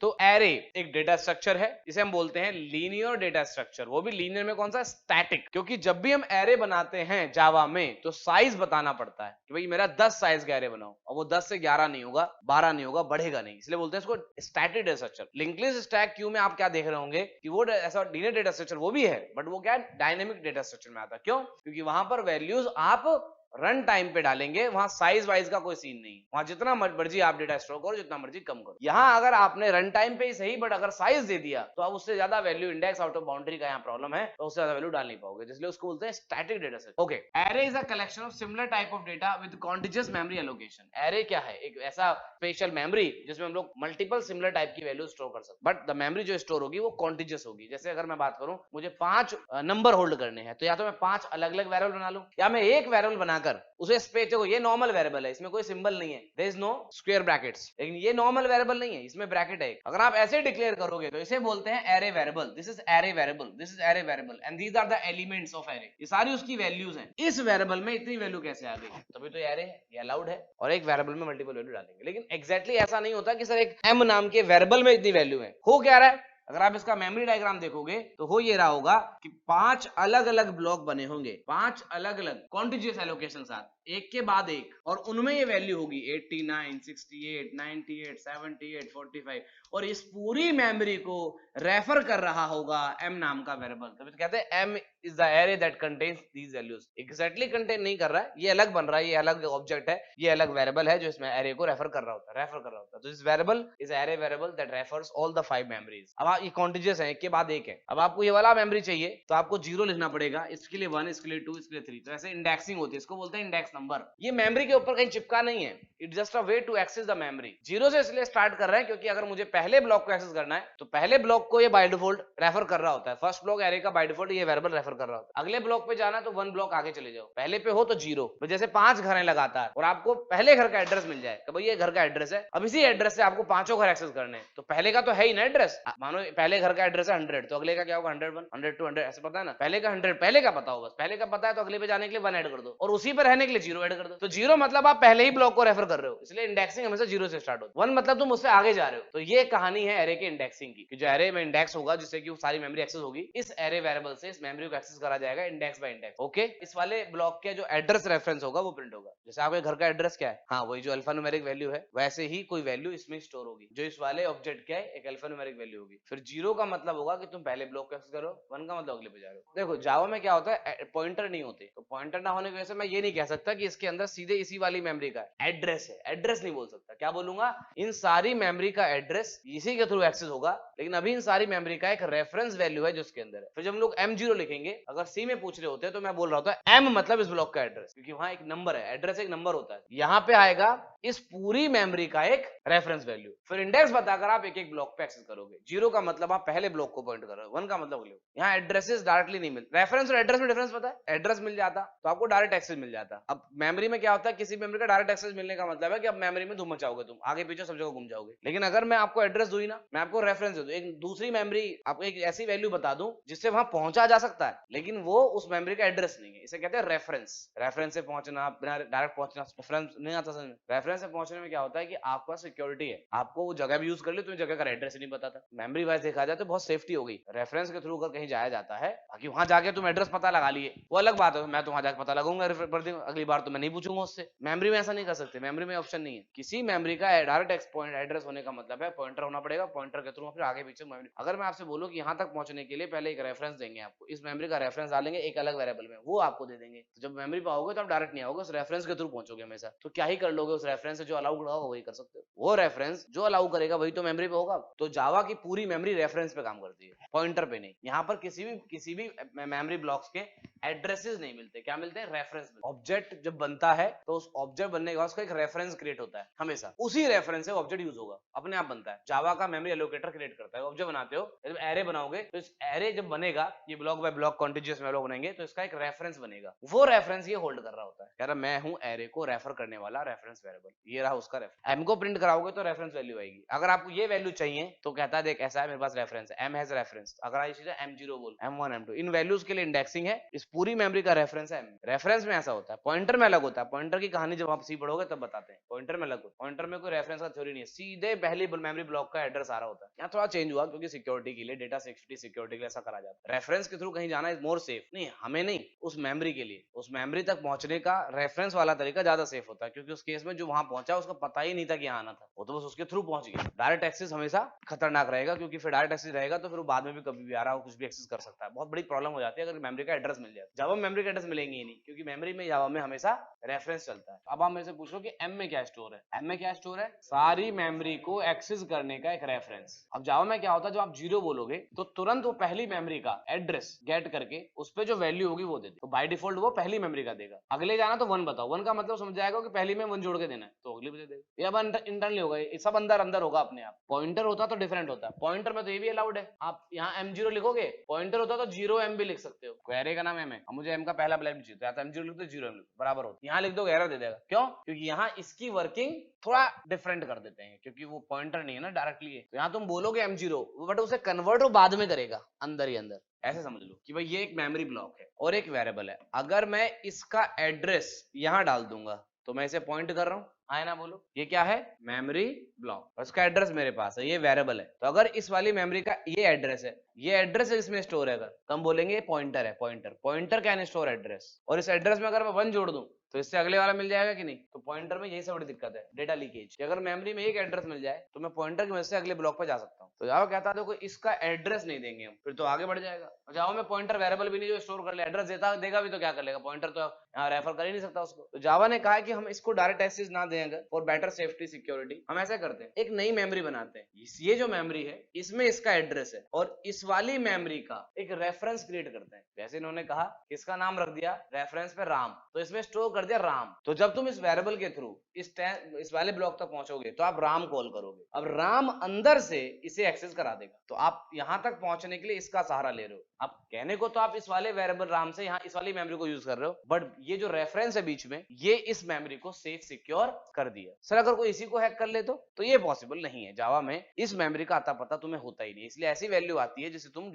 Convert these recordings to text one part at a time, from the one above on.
तो एरे एक data structure है, इसे हम बोलते हैं लीनियर डेटा स्ट्रक्चर। वो भी लीनियर में कौन सा, स्टैटिक, क्योंकि जब भी हम एरे बनाते हैं जावा में तो साइज बताना पड़ता है कि भाई मेरा 10 साइज का एरे बनाओ, और वो 10 से 11 नहीं होगा, 12 नहीं होगा, बढ़ेगा नहीं, इसलिए बोलते हैं इसको static data structure. Linked list stack queue में आप क्या देख रहे होंगे कि वो ऐसा लीनियर डेटा स्ट्रक्चर वो भी है, बट वो क्या है, डायनेमिक डेटा स्ट्रक्चर में आता है। क्यों? क्योंकि वहां पर वैल्यूज आप रन टाइम पे डालेंगे, वहां साइज वाइज का कोई सीन नहीं, वहां जितना मर्जी आप डेटा स्टोर करो, जितना मर्जी कम करो। यहां अगर आपने रन टाइम पे ही सही बट अगर साइज दे दिया तो आप उससे ज्यादा value, index out of boundary का यहाँ प्रॉब्लम है, तो उससे ज्यादा वैल्यू डाल नहीं पाओगे, इसलिए उसको बोलते हैं static data set. Okay, array is a collection of similar type of data with contiguous memory allocation. Array क्या है, एक ऐसा स्पेशल मेमोरी जिसमें हम लोग मल्टीपल सिमिलर टाइप की वैल्यू स्टोर कर सकते, बट द मेमोरी जो स्टोर होगी वो कॉन्टिजियस होगी। जैसे अगर मैं बात करूं, मुझे 5 नंबर होल्ड करने हैं, तो या तो मैं 5 अलग अलग वेरिएबल बना लूं, या मैं एक वेरिएबल बनाकर उसे देखो ये नॉर्मल वेरिएबल है, इसमें कोई सिंबल नहीं है, there is no square brackets, लेकिन ये नॉर्मल वेरिएबल नहीं है, इसमें ब्रैकेट है। अगर आप ऐसे डिक्लेयर करोगे तो इसे बोलते हैं array variable. This is array variable, this is array variable and these are the elements of array. ये सारी उसकी वैल्यूज हैं। इस वेरिएबल में इतनी वैल्यू कैसे आ गई, तभी तो एरे है, ये अलाउड है। और एक वेरिएबल में मल्टीपल वैल्यू डालेंगे, लेकिन एग्जैक्टली ऐसा नहीं होता कि सर एक m नाम के वेरिएबल में इतनी वैल्यू है। हो क्या रहा है, अगर आप इसका मेमोरी डायग्राम देखोगे तो हो ये रहा होगा कि 5 अलग अलग ब्लॉक बने होंगे, 5 अलग अलग कॉन्टिजियस एलोकेशन साथ, एक के बाद एक, और उनमें ये वैल्यू होगी 89, 68, 98, 78, 45, और इस पूरी मेमोरी को रेफर कर रहा होगा m नाम का वेरिएबल। तभी तो कहते हैं m is the array that contains these values. Exactly contain नहीं कर रहा है, ये अलग बन रहा है, ये अलग ऑब्जेक्ट है, ये अलग वेरिएबल है जो इसमें एरे को रेफर कर रहा होता है, तो this variable is array variable that refers all the 5 memories. अब ये कॉन्टिजियस है, एक के बाद एक है। अब आपको ये वाला मेमोरी चाहिए तो आपको 0 लिखना पड़ेगा, इसके लिए 1, इसके लिए 2, इसके लिए 3, तो ऐसे इंडेक्सिंग होती है, इसको बोलते हैं इंडेक्स नंबर। ये मेमोरी के ऊपर कहीं चिपका नहीं है, it's just a way to access the memory. 0 से इसलिए स्टार्ट कर रहे हैं क्योंकि अगर मुझे पहले ब्लॉक को एक्सेस करना है तो पहले ब्लॉक को ये बाय डिफॉल्ट रेफर कर रहा होता है, फर्स्ट ब्लॉक एरे का बाय डिफॉल्ट ये वेरिएबल रेफर कर रहा होता है। अगले ब्लॉक पे जाना तो 1 ब्लॉक आगे चले जाओ, पहले पे हो तो 0। तो जैसे 5 घर हैं लगातार और आपको पहले घर का एड्रेस मिल जाए कि भाई ये घर का एड्रेस है, अब इसी एड्रेस से आपको 5 घर एक्सेस करने हैं, तो पहले का तो है ही ना एड्रेस, मानो पहले घर का एड्रेस है 100, तो अगले का क्या होगा 101, 102, 100, ऐसे पता है ना, पहले का 100 पहले का पता हो, बस पहले का पता है तो अगले पे जाने के लिए 1 ऐड कर दो, और उसी पे रहने के लिए 0 ऐड कर दो। तो 0 मतलब आप पहले ही ब्लॉक को रेफर कर रहे हो, इसलिए इंडेक्सिंग हमेशा 0 से स्टार्ट होती है। 1 मतलब तुम उससे आगे जा रहे हो। तो ये कहानी है एरे के इंडेक्सिंग की, कि जो एरे में इंडेक्स होगा जिससे कि सारी मेमोरी एक्सेस होगी, इस एरे वेरिएबल से इस मेमोरी को एक्सेस करा जाएगा इंडेक्स बाय इंडेक्स। ओके, इस वाले ब्लॉक के जो एड्रेस रेफरेंस होगा वो प्रिंट होगा। जैसे आपके घर का एड्रेस क्या है, हाँ वही जो अल्फान्यूमेरिक वैल्यू है, वैसे ही कोई वैल्यू इसमें स्टोर होगी जो इस वाले ऑब्जेक्ट के एक अल्फान्यूमेरिक वैल्यू होगी। फिर 0 का मतलब होगा कि तुम पहले ब्लॉक को एक्सेस करो, 1 का मतलब अगले पे जा रहे हो। देखो जावा में क्या होता है, पॉइंटर नहीं होते, तो पॉइंटर ना होने की वजह से मैं ये नहीं कह सकता कि इसके अंदर सीधे इसी वाली मेमोरी का एड्रेस है, एड्रेस नहीं बोल सकता। क्या बोलूंगा, इन सारी मेमोरी का एड्रेस इसी के थ्रू एक्सेस होगा, लेकिन अभी इन सारी मेमोरी का एक रेफरेंस वैल्यू है जो इसके अंदर है। फिर जब हम लोग m0 लिखेंगे, अगर C में पूछ रहे होते तो मैं बोल रहा होता m मतलब इस ब्लॉक का एड्रेस, क्योंकि वहां एक नंबर है, एड्रेस एक नंबर होता है, यहाँ पे आएगा इस पूरी मेमोरी का एक रेफरेंस वैल्यू। फिर इंडेक्स बताकर आप एक एक ब्लॉक पे एक्सेस करोगे। 0 का मतलब आप पहले ब्लॉक को पॉइंट कर रहे हो, 1 का मतलब अगले। यहाँ एड्रेसेस डायरेक्टली नहीं मिलते, रेफरेंस और एड्रेस में डिफरेंस पता है, एड्रेस मिल जाता तो आपको डायरेक्ट एक्सेस मिल जाता। अब मेमोरी में क्या होता है, किसी मेमोरी का डायरेक्ट एक्सेस मिलने का मतलब है कि अब मेमोरी में धूम मचाओगे, तुम आगे पीछे सब जगह घूम जाओगे। लेकिन अगर मैं आपको एड्रेस दूं ना, मैं आपको रेफरेंस दे दूं, एक दूसरी मेमोरी आपको एक ऐसी वैल्यू बता दूं जिससे वहां पहुंचा जा सकता है, लेकिन वो उस मेमोरी का एड्रेस नहीं है, इसे कहते हैं रेफरेंस। रेफरेंस से पहुंचना, बिना डायरेक्ट पहुंचना, रेफरेंस नहीं आता समझ में। रेफरेंस से पहुंचने में क्या होता है कि आपका सिक्योरिटी है, आपको वो जगह भी यूज कर ली, तुम्हें जगह का एड्रेस ही नहीं पता था। मेमोरी वाइज देखा जाए तो बहुत सेफ्टी हो गई, रेफरेंस के थ्रू अगर कहीं जाया जाता है, बाकी वहां जाके तुम एड्रेस पता लगा लिए वो अलग बात है, मैं तो वहां जाके पता लगाऊंगा, अगली बार तो मैं नहीं पूछूंगा उससे। मेमोरी में ऐसा नहीं कर सकते, मेमोरी में ऑप्शन नहीं है। किसी मेमोरी का डायरेक्ट एड्रेस होने का मतलब है पॉइंटर होना पड़ेगा, पॉइंटर के थ्रू फिर आगे पीछे मेमोरी। अगर मैं आपसे बोलूं कि यहां तक पहुंचने के लिए पहले एक रेफरेंस देंगे आपको, इस मेमोरी का रेफरेंस डालेंगे एक अलग वेरिएबल में, वो आपको दे देंगे, तो जब मेमोरी पे आओगे तो आप डायरेक्ट नहीं आओगे, उस रेफरेंस के थ्रू पहुंचोगे हमेशा। तो क्या ही कर लोगे, उस रेफरेंस से जो अलाउ होगा वही कर सकते हो, वो रेफरेंस जो अलाउ करेगा वही तो मेमोरी पे होगा। तो जावा की पूरी मेमोरी रेफरेंस पे काम करती है, पॉइंटर पे नहीं। यहाँ पर किसी भी मेमोरी ब्लॉक्स के एड्रेसेस नहीं मिलते, क्या मिलते हैं, रेफरेंस। ऑब्जेक्ट जब बनता है तो उस ऑब्जेक्ट बनने के बाद उसका एक रेफरेंस क्रिएट होता है, हमेशा उसी रेफरेंस से ऑब्जेक्ट यूज होगा, अपने आप बनता है। जावा का मेमोरी एलोकेटर क्रिएट करता है, ऑब्जेक्ट बनाते हो, जब एरे बनाओगे तो इस एरे जब बनेगा, ये ब्लॉक बाय ब्लॉक कॉन्टिजियस में बनेंगे, तो इसका एक रेफरेंस बनेगा, वो रेफरेंस ये होल्ड कर रहा होता है, कह रहा मैं हूं एरे को रेफर करने वाला रेफरेंस वेरिएबल, ये रहा उसका रेफरेंस। एम को प्रिंट कराओगे तो रेफरेंस वैल्यू आएगी। अगर आपको ये वैल्यू चाहिए तो कहता है देख ऐसा है मेरे पास रेफरेंस है, एम हैज रेफरेंस, अगर आई चीज m0 बोल, m1 m2 इन वैल्यूज के लिए इंडेक्सिंग है, इस पूरी मेमोरी का रेफरेंस है। रेफरेंस में ऐसा होता है, पॉइंटर में अलग होता है। पॉइंटर की कहानी जब आप सी पढ़ोगे तब बताते हैं, पॉइंटर में अलग होता है। पॉइंटर में कोई रेफरेंस का थ्योरी नहीं है, सीधे पहली मेमोरी ब्लॉक का एड्रेस आ रहा होता है। यहाँ थोड़ा चेंज हुआ क्योंकि सिक्योरिटी के लिए, डेटा सिक्योरिटी के लिए ऐसा करा जाता है। रेफरेंस के थ्रू कहीं जाना इज मोर सेफ, नहीं हमें नहीं, उस मेमोरी के लिए। उस मेमोरी तक पहुंचने का रेफरेंस वाला तरीका ज्यादा सेफ होता है, क्योंकि उस केस में जो वहां पहुंचा उसको पता ही नहीं था कि यहाँ आना था, वो तो बस उसके थ्रू पहुंच गया। डायरेक्ट एक्सेस हमेशा खतरनाक रहेगा, क्योंकि फिर डायरेक्ट एक्सेस रहेगा तो फिर वो बाद में भी कभी भी आ रहा हो कुछ भी एक्सेस कर सकता है। बहुत बड़ी प्रॉब्लम हो जाती है अगर मेमोरी का एड्रेस मिल जाए। जावा में मेमोरी का एड्रेस मिलेंगे ही नहीं, क्योंकि मेमोरी में जावा में हमेशा रेफरेंस चलता है। अब आप मेरे से पूछो कि एम में क्या स्टोर है। एम में क्या स्टोर है? सारी मेमोरी को एक्सेस करने का एक रेफरेंस। अब जावा में क्या होता है, जब आप 0 बोलोगे तो तुरंत वो पहली मेमोरी का एड्रेस गेट करके उस पर जो वैल्यू होगी वो दे दे। तो बाय डिफॉल्ट वो पहली मेमोरी का देगा। अगले जाना तो 1 बताओ, 1 का मतलब समझ जाएगा कि पहली में 1 जोड़ के देना है, तो अगली भी दे देगा। ये अब इंटरनली होगा, ये सब अंदर अंदर होगा अपने आप। पॉइंटर होता तो डिफरेंट होता है, पॉइंटर में तो ये भी अलाउड है। आप यहाँ M0 लिखोगे, पॉइंटर होता तो 0M भी लिख सकते हो। क्वेरी का नाम M है, मुझे M का पहला वैल्यू चाहिए, या तो M0 लिख दो 0M लिख दो, बराबर होता है। यहाँ लिख दो एरर दे देगा। क्यों? क्योंकि यहाँ इसकी वर्किंग थोड़ा डिफरेंट कर देते हैं, क्योंकि वो पॉइंटर नहीं है ना डायरेक्टली। तो यहाँ तुम बोलोगे M0, बट उसे कन्वर्ट वो बाद में करेगा अंदर ही अंदर। ऐसे समझ लो कि भाई ये एक मेमोरी ब्लॉक है और एक वेरिएबल है। अगर मैं इसका एड्रेस यहां डाल दूंगा तो मैं इसे पॉइंट कर रहा हूं, आए ना बोलो। ये क्या है? मेमोरी ब्लॉक, और इसका एड्रेस मेरे पास है, ये वेरिएबल है। तो अगर इस वाली मेमोरी का ये एड्रेस है, ये एड्रेस इसमें स्टोर है, अगर तो हम बोलेंगे पॉइंटर है। पॉइंटर कैन स्टोर एड्रेस, और इस एड्रेस में अगर मैं 1 जोड़ दूं तो इससे अगले वाला मिल जाएगा कि नहीं? तो पॉइंटर में यही सब बड़ी दिक्कत है, डेटा लीकेज। अगर मेमोरी में एक एड्रेस मिल जाए तो मैं पॉइंटर की वजह से अगले ब्लॉक पे जा सकता हूँ। तो जावा कहता है देखो इसका एड्रेस नहीं देंगे हम, फिर तो आगे बढ़ जाएगा। जावा में पॉइंटर वेरिएबल भी नहीं जो स्टोर कर ले, एड्रेस देगा भी तो क्या कर लेगा? पॉइंटर तो यहाँ रेफर कर ही नहीं सकता उसको। तो जावा ने कहा कि हम इसको डायरेक्ट एक्सेस ना देंगे फॉर बेटर सेफ्टी सिक्योरिटी। हम ऐसा करते हैं, एक नई मेमोरी बनाते हैं। ये जो मेमोरी है इसमें इसका एड्रेस है, और इस वाली मेमोरी का एक रेफरेंस क्रिएट करते हैं। जैसे इन्होंने कहा, किसका नाम रख दिया रेफरेंस पे? राम। तो इसमें स्टोर कर दिया राम। तो जब तुम इस वेरिएबल के थ्रू इस वाले ब्लॉक तक पहुंचोगे तो आप राम कॉल करोगे। अब राम अंदर से इसे एक्सेस करा देगा। तो आप यहां तक पहुंचने के लिए इसका सहारा ले रहे हो। अब कहने को तो आप इस वाले वेरिएबल राम से यहाँ इस वाली मेमोरी को यूज कर रहे हो, बट ये जो रेफरेंस है बीच में, ये इस मेमोरी को सेफ सिक्योर कर दिया। सर अगर कोई इसी को हैक कर ले तो ये पॉसिबल नहीं है। जावा में इस मेमोरी का आता पता तुम्हें होता ही नहीं, इसलिए ऐसी वैल्यू आती है जिसे तुम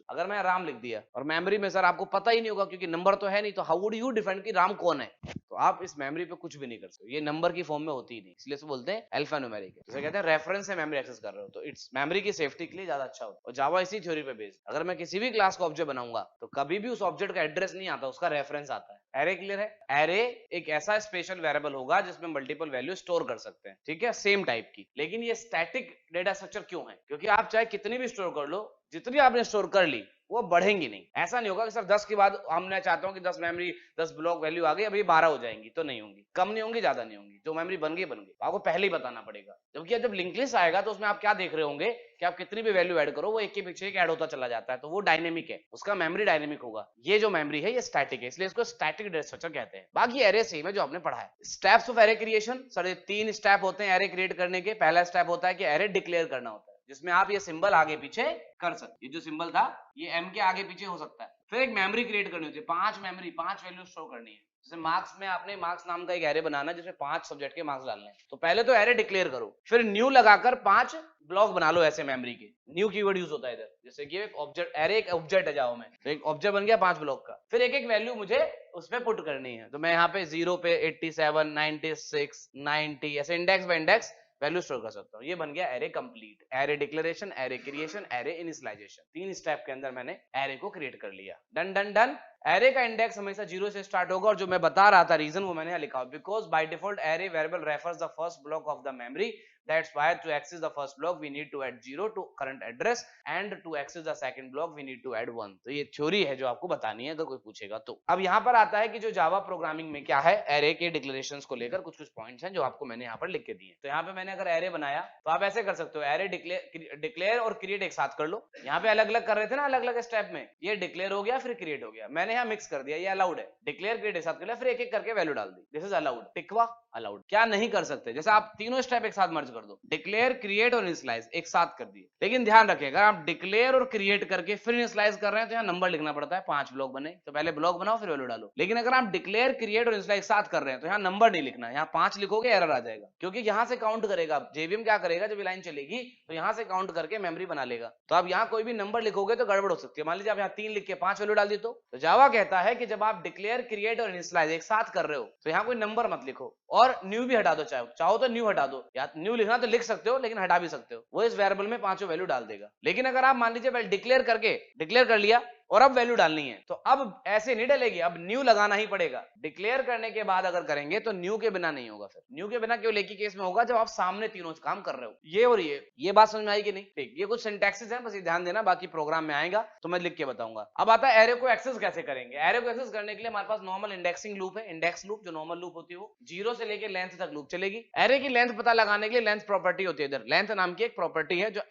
अगर मैं राम लिख दिया और मेमोरी में सर आपको पता ही नहीं होगा क्योंकि नंबर तो है नहीं, तो हाउ वुड यू डिफाइन कि राम कौन है? तो आप इस मेमोरी पे कुछ भी नहीं कर सकते, ये नंबर की फॉर्म में होती ही नहीं, इसलिए इसको बोलते हैं अल्फा न्यूमेरिक। जैसे कहते हैं रेफरेंस से मेमोरी एक्सेस कर रहे हो, तो इट्स मेमोरी की सेफ्टी के लिए ज्यादा अच्छा होता है। और जावा इसी थ्योरी पे बेस्ड। अगर मैं किसी भी क्लास का ऑब्जेक्ट बनाऊंगा तो कभी भी उस ऑब्जेक्ट का एड्रेस नहीं आता, उसका रेफरेंस आता है। एरे क्लियर है? एरे एक ऐसा स्पेशल वेरिएबल होगा जिसमें मल्टीपल वैल्यू स्टोर कर सकते हैं, ठीक है, सेम टाइप की। लेकिन ये स्टैटिक डेटा स्ट्रक्चर क्यों है? क्योंकि आप चाहे कितनी भी स्टोर कर लो, जितनी आपने स्टोर कर ली वो बढ़ेंगी नहीं। ऐसा नहीं होगा कि सर 10 के बाद हमने चाहता हूं कि 10 मेमोरी 10 ब्लॉक वैल्यू आ गई, अभी 12 हो जाएंगी, तो नहीं होंगी। कम नहीं होंगी, ज्यादा नहीं होंगी, जो मेमोरी बन गई आपको पहले ही बताना पड़ेगा। जबकि जब लिंक लिस्ट आएगा तो उसमें आप क्या देख रहे होंगे कि आप कितनी भी वैल्यू ऐड करो वो एक के पीछे एक ऐड होता चला जाता है, तो वो डायनेमिक है, उसका मेमोरी डायनेमिक होगा। ये जो मेमोरी है ये स्टैटिक है, इसलिए इसको स्टैटिक डेटा स्ट्रक्चर कहते हैं। बाकी एरे सेम है जो आपने पढ़ा है। Steps of array creation, sir ये 3 स्टेप होते हैं एरे क्रिएट करने के। पहला स्टेप होता है कि एरे डिक्लेयर करना होता है, जिसमें आप ये सिंबल आगे पीछे कर सकते। ये जो सिंबल था ये एम के आगे पीछे हो सकता है। फिर एक मेमोरी क्रिएट करनी होती है, 5 मेमोरी 5 वैल्यू स्टोर करनी है। जैसे मार्क्स में आपने मार्क्स नाम का एक एरे बनाना है जिसमें 5 सब्जेक्ट के मार्क्स डालने हैं, तो पहले तो एरे डिक्लेयर करो, फिर न्यू लगाकर 5 ब्लॉक बना लो ऐसे मेमोरी के। न्यू कीवर्ड यूज होता है इधर, जैसे कि एक ऑब्जेक्ट, एरे एक ऑब्जेक्ट है जावा में, तो एक ऑब्जेक्ट बन गया 5 ब्लॉक का। फिर एक एक वैल्यू मुझे उसमें पुट करनी है, तो मैं यहाँ पे 0 पे 87 96 90 ऐसे index by index value store कर सकता हूँ। ये बन गया array complete. Array declaration, array creation, array initialization, 3 step के अंदर मैंने एरे को क्रिएट कर लिया। Done done done. एरे का इंडेक्स हमेशा 0 से स्टार्ट होगा, और जो मैं बता रहा था रीजन वो मैंने यहाँ लिखा, because by default array variable refers the first block of the memory, that's why to access the first block we need to add 0 to current address and to access the second block we need to add 1। तो ये theory है जो आपको बतानी है अगर कोई पूछेगा तो। अब यहाँ पर आता है कि जो जावा प्रोग्रामिंग में क्या है, एरे के डिक्लेरेशंस को लेकर कुछ पॉइंट्स हैं जो आपको मैंने यहाँ पर लिख के दिए। तो यहाँ पे मैंने अगर एरे बनाया तो आप ऐसे कर सकते हो, एरे डिक्लेयर और क्रिएट एक साथ कर लो। यहाँ पे अलग अलग कर रहे थे ना, अलग अलग स्टेप में, ये डिक्लेयर हो गया फिर क्रिएट हो गया, मैंने यहाँ मिक्स कर दिया, ये अलाउड है। डिक्लेयर क्रिएट एक साथ कर लिया, फिर एक एक करके वैल्यू डाल दी, दिस इज अलाउड। टिकवा अलाउड। क्या नहीं कर सकते, जैसे आप तीनों स्टेप एक साथ मर्ज कर दो, डिक्लेयर, क्रिएट और इनिशियलाइज एक साथ कर दिए। लेकिन ध्यान रखिएगा, आप डिक्लेयर और क्रिएट करके फिर इनिशियलाइज कर रहे हैं तो यहाँ नंबर लिखना पड़ता है, 5 ब्लॉक बने तो पहले ब्लॉक बनाओ फिर वैल्यू डालो। लेकिन अगर आप डिक्लेयर, क्रिएट और इनिशियलाइज साथ कर रहे हैं तो यहाँ नंबर नहीं लिखना, यहाँ 5 लिखोगे एरर आ जाएगा, क्योंकि यहाँ से काउंट करेगा। जेवीएम क्या करेगा, जब ये लाइन चलेगी तो यहाँ से काउंट करके मेमोरी बना लेगा। तो आप यहाँ कोई भी नंबर लिखोगे तो गड़बड़ हो सकती है। मान लीजिए आप यहाँ 3 लिख के 5 वैल्यू डाल दी तो जावा कहता है कि जब आप डिक्लेयर, क्रिएट और इनिशियलाइज एक साथ कर रहे हो तो यहाँ कोई नंबर मत लिखो और न्यू भी हटा दो, चाहो तो न्यू हटा दो, या न्यू लिखना तो लिख सकते हो लेकिन हटा भी सकते हो, वो इस वेरिएबल में 5 वैल्यू डाल देगा। लेकिन अगर आप मान लीजिए डिक्लेयर कर लिया और अब वैल्यू डालनी है तो अब ऐसे नहीं डलेगी, अब न्यू लगाना ही पड़ेगा। डिक्लेयर करने के बाद अगर करेंगे तो न्यू के बिना नहीं होगा। फिर न्यू के बिना केवल एक ही केस में होगा जब आप सामने तीनों काम कर रहे हो, ये और ये बात समझ में आई कि नहीं? ठीक, ये कुछ सिंटैक्सेस है, बस ये ध्यान देना, बाकी प्रोग्राम में आएगा तो मैं लिख के बताऊंगा। अब आता है एरे को एक्सेस कैसे करेंगे। एरे को एक्सेस करने के लिए हमारे पास नॉर्मल इंडेक्सिंग लूप है, इंडेक्स लूप जो नॉर्मल लूप होती है वो 0 से लेकर लेंथ तक लूप चलेगी। एरे की लेंथ पता लगाने के लिए लेंथ प्रॉपर्टी होती है, इधर लेंथ नाम की एक प्रॉपर्टी है जो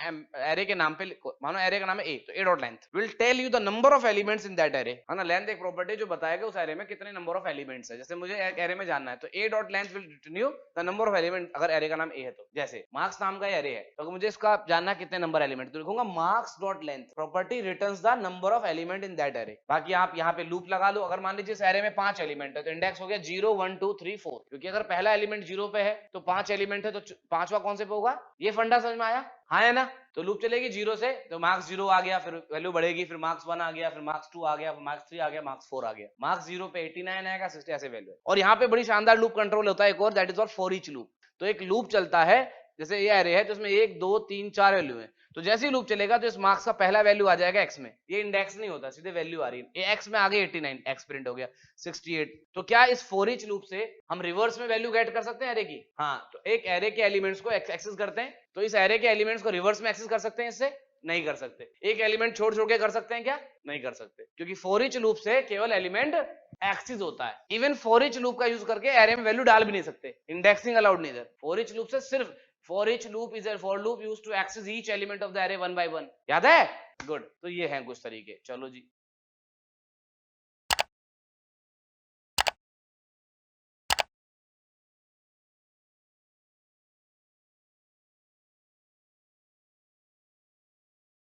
एरे के नाम पे, मानो एरे का नाम है ए, तो A dot length will tell you the number of elements in that array, है ना। लेंथ एक प्रॉपर्टी जो बताएगा उस एरे में कितने नंबर ऑफ एलिमेंट्स है। जैसे मुझे एक एरे में जानना है तो A dot length will return you the number of element, अगर एरे का नाम ए है तो। जैसे मार्क्स नाम का एरे है तो मुझे इसका जानना है कितने नंबर एलिमेंट, तो लिखूंगा marks dot length property returns the number of element in that array. बाकी आप यहाँ पे लूप लगा लो। अगर मान लीजिए इस एरे में 5 एलिमेंट है तो इंडेक्स हो गया 0 1 2 3 4, क्योंकि अगर पहला एलिमेंट 0 पे है तो 5 एलिमेंट है तो 5वां कौन से पे होगा। ये फंडा समझ में आया? हाँ है ना। तो लूप चलेगी 0 से, तो मार्क्स 0 आ गया, फिर वैल्यू बढ़ेगी, फिर मार्क्स 1 आ गया, फिर मार्क्स 2 आ गया, फिर मार्क्स 3 आ गया, मार्क्स 4 आ गया, मार्क्स 0 पे 89 आएगा, 60 ऐसे वैल्यू। और यहाँ पे बड़ी शानदार लूप कंट्रोल होता है एक और, that is for each loop. तो एक लूप चलता है, जैसे ये एरे है जिसमें 1 2 3 4 वैल्यू है, तो जैसे ही लूप चलेगा तो इस मार्क्स का पहला वैल्यू आ जाएगा एक्स में, ये इंडेक्स नहीं होता, सीधे वैल्यू आ रही है। ये एक्स में आ गई 89, एक्स प्रिंट हो गया 68। तो क्या इस फॉर ईच लूप से हम रिवर्स में वैल्यू गेट कर सकते हैं एरे की? हाँ, तो एक एरे के एलिमेंट्स को एक्सेस करते हैं तो इस एरे के एलिमेंट्स को रिवर्स में एक्सेस कर सकते हैं, इससे नहीं कर सकते। एक एलिमेंट छोड़ छोड़ के कर सकते हैं क्या? नहीं कर सकते, क्योंकि फॉर ईच लूप से केवल एलिमेंट एक्सेस होता है। इवन फॉर ईच लूप का यूज करके एरे में वैल्यू डाल भी नहीं सकते, इंडेक्सिंग अलाउड नहीं इधर। फॉर ईच लूप से सिर्फ for each loop is a for loop used to access each element of the array one by one, याद है? गुड, तो ये हैं कुछ तरीके। चलो जी।